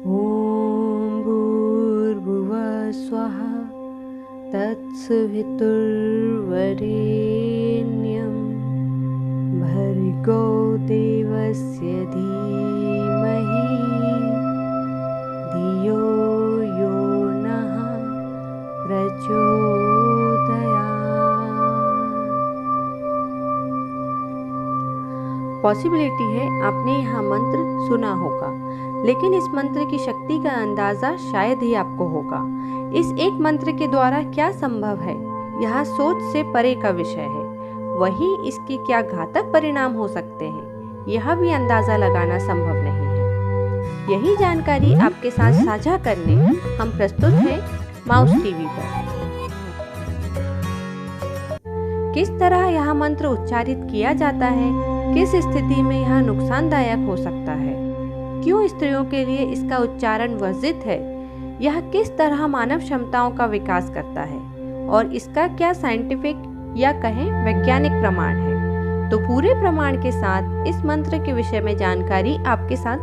ॐ भूर्भुवः स्वः तत्सवितुर्वरेण्यं भर्गो देवस्य धीमहि धियो यो नः प्रचोदयात्। पॉसिबिलिटी है आपने यह मंत्र सुना होगा, लेकिन इस मंत्र की शक्ति का अंदाजा शायद ही आपको होगा। इस एक मंत्र के द्वारा क्या संभव है, यह सोच से परे का विषय है। वही इसके क्या घातक परिणाम हो सकते हैं, यह भी अंदाजा लगाना संभव नहीं है। यही जानकारी आपके साथ साझा करने हम प्रस्तुत हैं माउस टीवी पर। किस तरह यह मंत्र उच्चारित किया जाता है, किस स्थिति में यह नुकसानदायक हो सकता है, क्यों स्त्रियों के लिए इसका उच्चारण वर्जित है, यह किस तरह मानव क्षमताओं का विकास करता है और इसका क्या साइंटिफिक या कहें वैज्ञानिक प्रमाण है। तो पूरे प्रमाण के साथ इस मंत्र के विषय में जानकारी आपके साथ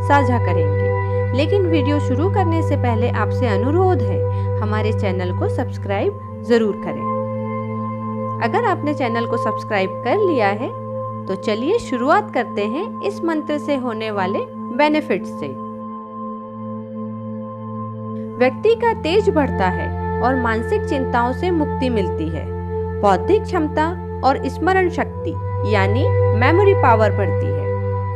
साझा करेंगे। लेकिन वीडियो शुरू करने से पहले आपसे अनुरोध है, हमारे चैनल को सब्सक्राइब जरूर करें। अगर आपने चैनल को सब्सक्राइब कर लिया है तो चलिए शुरुआत करते हैं इस मंत्र से होने वाले बेनिफिट्स से। व्यक्ति का तेज बढ़ता है और मानसिक चिंताओं से मुक्ति मिलती है। बौद्धिक क्षमता और स्मरण शक्ति यानी मेमोरी पावर बढ़ती है।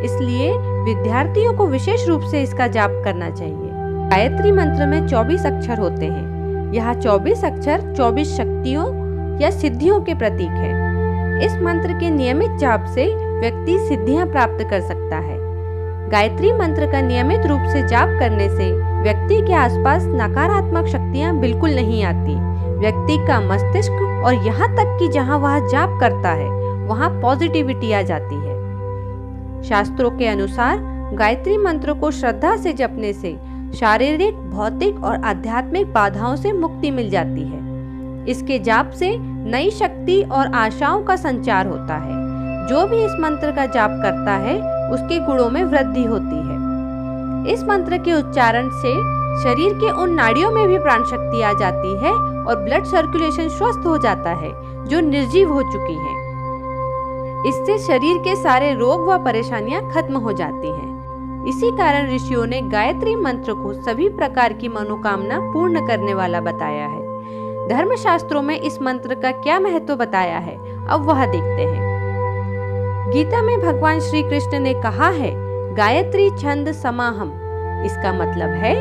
इसलिए विद्यार्थियों को विशेष रूप से इसका जाप करना चाहिए। गायत्री मंत्र में 24 अक्षर होते हैं। यह 24 अक्षर 24 शक्तियों या सिद्धियों के प्रतीक हैं। इस मंत्र के नियमित जाप से व्यक्ति सिद्धियां प्राप्त कर सकता है। गायत्री मंत्र का नियमित रूप से जाप करने से व्यक्ति के आसपास नकारात्मक शक्तियां बिल्कुल नहीं आती। व्यक्ति का मस्तिष्क और यहाँ तक कि जहाँ वह जाप करता है वहाँ पॉजिटिविटी आ जाती है। शास्त्रों के अनुसार गायत्री मंत्र को श्रद्धा से जपने से शारीरिक, भौतिक और आध्यात्मिक बाधाओं से मुक्ति मिल जाती है। इसके जाप से नई शक्ति और आशाओं का संचार होता है। जो भी इस मंत्र का जाप करता है उसके गुणों में वृद्धि होती है। इस मंत्र के उच्चारण से शरीर के उन नाड़ियों में भी प्राण शक्ति आ जाती है और ब्लड सर्कुलेशन स्वस्थ हो जाता है जो निर्जीव हो चुकी हैं। इससे शरीर के सारे रोग व परेशानियां खत्म हो जाती हैं। इसी कारण ऋषियों ने गायत्री मंत्र को सभी प्रकार की मनोकामना पूर्ण करने वाला बताया है। धर्मशास्त्रों में इस मंत्र का क्या महत्व बताया है, अब वह देखते हैं। गीता में भगवान श्री कृष्ण ने कहा है, गायत्री छंद समाहम। इसका मतलब है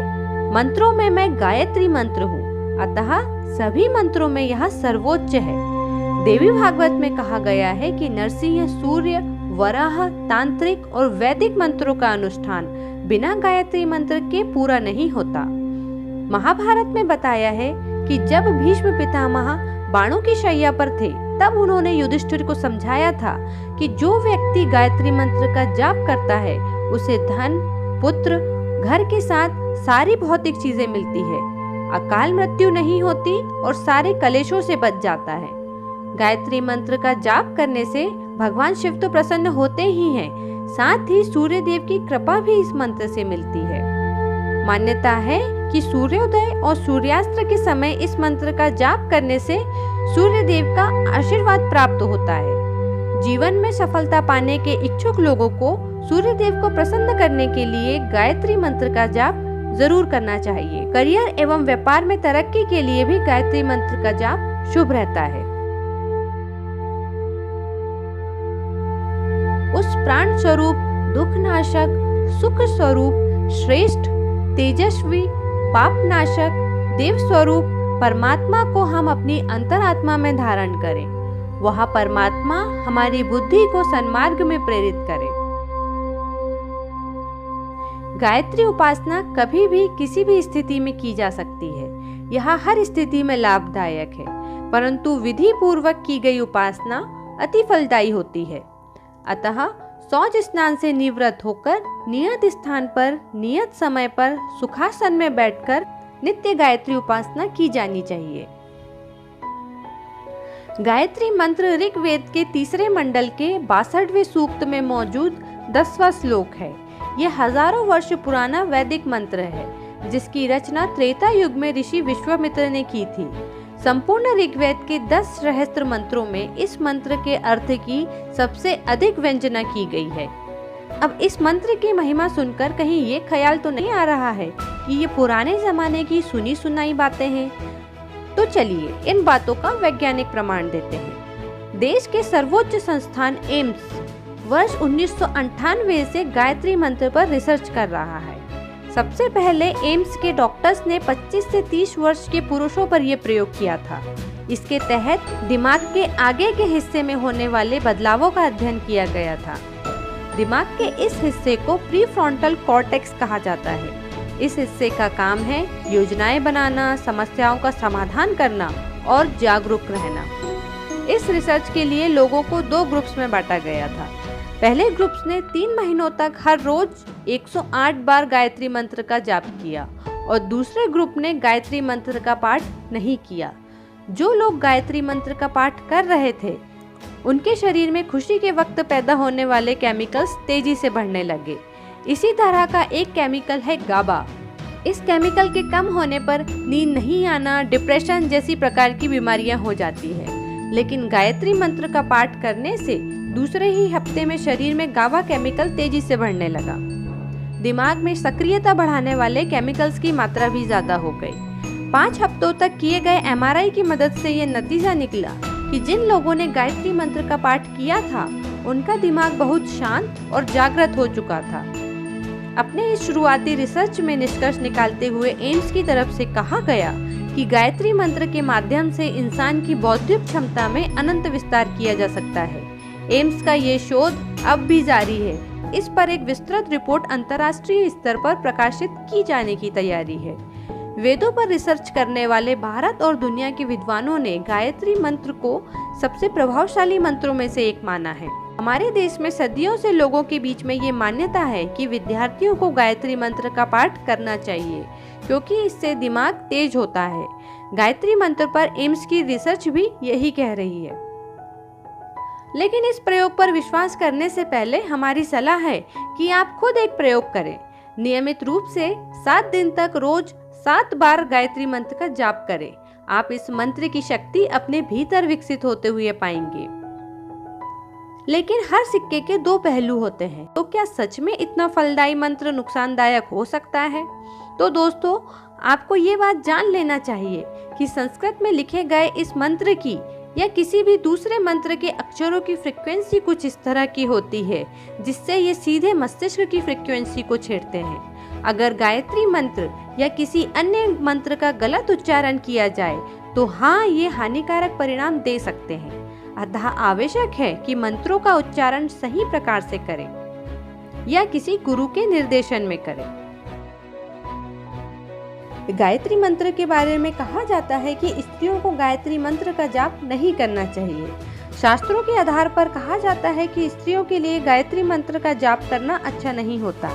मंत्रों में मैं गायत्री मंत्र हूँ, अतः सभी मंत्रों में यह सर्वोच्च है। देवी भागवत में कहा गया है कि नरसिंह, सूर्य, वराह, तांत्रिक और वैदिक मंत्रों का अनुष्ठान बिना गायत्री मंत्र के पूरा नहीं होता। महाभारत में बताया है कि जब भीष्म पितामह बाणों की शैया पर थे तब उन्होंने युधिष्ठिर को समझाया था कि जो व्यक्ति गायत्री मंत्र का जाप करता है उसे धन, पुत्र, घर के साथ सारी भौतिक चीजें मिलती है, अकाल मृत्यु नहीं होती और सारे कलेशों से बच जाता है। गायत्री मंत्र का जाप करने से भगवान शिव तो प्रसन्न होते ही हैं, साथ ही सूर्य देव की कृपा भी इस मंत्र से मिलती है। मान्यता है कि सूर्योदय और सूर्यास्त के समय इस मंत्र का जाप करने से सूर्य देव का आशीर्वाद प्राप्त होता है। जीवन में सफलता पाने के इच्छुक लोगों को सूर्य देव को प्रसन्न करने के लिए गायत्री मंत्र का जाप जरूर करना चाहिए। करियर एवं व्यापार में तरक्की के लिए भी गायत्री मंत्र का जाप शुभ रहता है। उस प्राण स्वरूप, दुखनाशक, सुख स्वरूप, श्रेष्ठ, तेजस्वी, पापनाशक, देव स्वरूप परमात्मा को हम अपनी अंतरात्मा में धारण करें। वह परमात्मा हमारी बुद्धि को सन्मार्ग में प्रेरित करे। गायत्री उपासना कभी भी किसी भी स्थिति में की जा सकती है। यह हर स्थिति में लाभदायक है, परंतु विधि पूर्वक की गई उपासना अति फलदायी होती है। अतः शौच स्नान से निवृत्त होकर नियत स्थान पर नियत समय पर सुखासन में बैठकर नित्य गायत्री उपासना की जानी चाहिए। गायत्री मंत्र ऋग्वेद के तीसरे मंडल के 62वें सूक्त में मौजूद 10वां श्लोक है। ये हजारों वर्ष पुराना वैदिक मंत्र है जिसकी रचना त्रेता युग में ऋषि विश्वामित्र ने की थी। संपूर्ण ऋग्वेद के 10 सहस्त्र मंत्रों में इस मंत्र के अर्थ की सबसे अधिक व्यंजना की गई है। अब इस मंत्र की महिमा सुनकर कहीं ये ख्याल तो नहीं आ रहा है कि ये पुराने जमाने की सुनी सुनाई बातें हैं? तो चलिए इन बातों का वैज्ञानिक प्रमाण देते हैं। देश के सर्वोच्च संस्थान एम्स वर्ष 1998 से गायत्री मंत्र पर रिसर्च कर रहा है। सबसे पहले एम्स के डॉक्टर्स ने 25 से 30 वर्ष के पुरुषों पर यह प्रयोग किया था। इसके तहत दिमाग के आगे के हिस्से में होने वाले बदलावों का अध्ययन किया गया था। दिमाग के इस हिस्से को प्रीफ्रंटल कॉर्टेक्स कहा जाता है। इस हिस्से का काम है योजनाएं बनाना, समस्याओं का समाधान करना और जागरूक रहना। इस रिसर्च के लिए लोगों को 2 ग्रुप्स में बांटा गया था। पहले ग्रुप्स ने 3 महीनों तक हर रोज 108 बार गायत्री मंत्र का जाप किया और दूसरे ग्रुप ने गायत्री मंत्र का पाठ नहीं किया। जो लोग गायत्री मंत्र का पाठ कर रहे थे उनके शरीर में खुशी के वक्त पैदा होने वाले केमिकल्स तेजी से बढ़ने लगे। इसी तरह का एक केमिकल है गाबा। इस केमिकल के कम होने पर नींद नहीं आना, डिप्रेशन जैसी प्रकार की बीमारियां हो जाती है। लेकिन गायत्री मंत्र का पाठ करने से दूसरे ही हफ्ते में शरीर में गाबा केमिकल तेजी से बढ़ने लगा। दिमाग में सक्रियता बढ़ाने वाले केमिकल्स की मात्रा भी ज्यादा हो गई। 5 हफ्तों तक किए गए MRI की मदद से ये नतीजा निकला कि जिन लोगों ने गायत्री मंत्र का पाठ किया था उनका दिमाग बहुत शांत और जागृत हो चुका था। अपने इस शुरुआती रिसर्च में निष्कर्ष निकालते हुए एम्स की तरफ से कहा गया कि गायत्री मंत्र के माध्यम से इंसान की बौद्धिक क्षमता में अनंत विस्तार किया जा सकता है। एम्स का ये शोध अब भी जारी है। इस पर एक विस्तृत रिपोर्ट अंतर्राष्ट्रीय स्तर पर प्रकाशित की जाने की तैयारी है। वेदों पर रिसर्च करने वाले भारत और दुनिया के विद्वानों ने गायत्री मंत्र को सबसे प्रभावशाली मंत्रों में से एक माना है। हमारे देश में सदियों से लोगों के बीच में ये मान्यता है कि विद्यार्थियों को गायत्री मंत्र का पाठ करना चाहिए क्योंकि इससे दिमाग तेज होता है। गायत्री मंत्र पर एम्स की रिसर्च भी यही कह रही है। लेकिन इस प्रयोग पर विश्वास करने से पहले हमारी सलाह है कि आप खुद एक प्रयोग करें। नियमित रूप से 7 दिन तक रोज 7 बार गायत्री मंत्र का जाप करें। आप इस मंत्र की शक्ति अपने भीतर विकसित होते हुए पाएंगे। लेकिन हर सिक्के के 2 पहलू होते हैं। तो क्या सच में इतना फलदायी मंत्र नुकसानदायक हो सकता है? तो दोस्तों, आपको ये बात जान लेना चाहिए कि संस्कृत में लिखे गए इस मंत्र की या किसी भी दूसरे मंत्र के अक्षरों की फ्रीक्वेंसी कुछ इस तरह की होती है जिससे ये सीधे मस्तिष्क की फ्रीक्वेंसी को छेड़ते हैं। अगर गायत्री मंत्र या किसी अन्य मंत्र का गलत उच्चारण किया जाए तो हाँ, ये हानिकारक परिणाम दे सकते हैं। अतः आवश्यक है कि मंत्रों का उच्चारण सही प्रकार से करें या किसी गुरु के निर्देशन में करें। गायत्री मंत्र के बारे में कहा जाता है कि स्त्रियों को गायत्री मंत्र का जाप नहीं करना चाहिए। शास्त्रों के आधार पर कहा जाता है कि स्त्रियों के लिए गायत्री मंत्र का जाप करना अच्छा नहीं होता।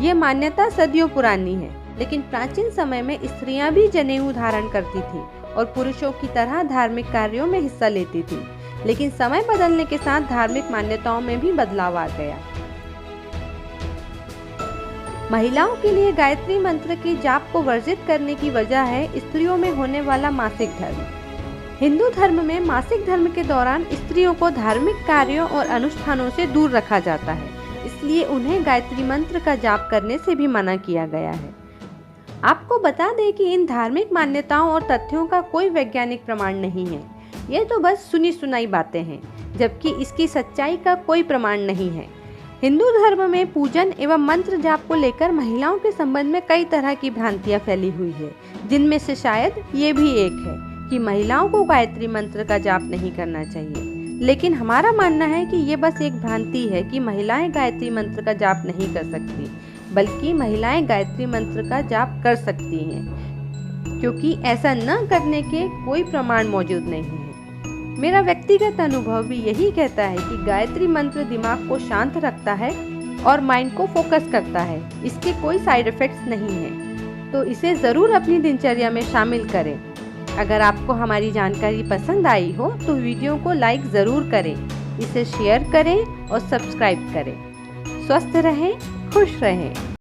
ये मान्यता सदियों पुरानी है, लेकिन प्राचीन समय में स्त्रियां भी जनेऊ धारण करती थी और पुरुषों की तरह धार्मिक कार्यों में हिस्सा लेती थी। लेकिन समय बदलने के साथ धार्मिक मान्यताओं में भी बदलाव आ गया। महिलाओं के लिए गायत्री मंत्र के जाप को वर्जित करने की वजह है स्त्रियों में होने वाला मासिक धर्म। हिंदू धर्म में मासिक धर्म के दौरान स्त्रियों को धार्मिक कार्यों और अनुष्ठानों से दूर रखा जाता है, इसलिए उन्हें गायत्री मंत्र का जाप करने से भी मना किया गया है। आपको बता दें कि इन धार्मिक मान्यताओं और तथ्यों का कोई वैज्ञानिक प्रमाण नहीं है। ये तो बस सुनी सुनाई बातें हैं, जबकि इसकी सच्चाई का कोई प्रमाण नहीं है। हिंदू धर्म में पूजन एवं मंत्र जाप को लेकर महिलाओं के संबंध में कई तरह की भ्रांतियां फैली हुई है, जिनमें से शायद ये भी एक है कि महिलाओं को गायत्री मंत्र का जाप नहीं करना चाहिए। लेकिन हमारा मानना है कि ये बस एक भ्रांति है कि महिलाएं गायत्री मंत्र का जाप नहीं कर सकती, बल्कि महिलाएं गायत्री मंत्र का जाप कर सकती हैं, क्योंकि ऐसा न करने के कोई प्रमाण मौजूद नहीं है। मेरा व्यक्तिगत अनुभव भी यही कहता है कि गायत्री मंत्र दिमाग को शांत रखता है और माइंड को फोकस करता है। इसके कोई साइड इफेक्ट्स नहीं है, तो इसे ज़रूर अपनी दिनचर्या में शामिल करें। अगर आपको हमारी जानकारी पसंद आई हो तो वीडियो को लाइक ज़रूर करें, इसे शेयर करें और सब्सक्राइब करें। स्वस्थ रहें, खुश रहें।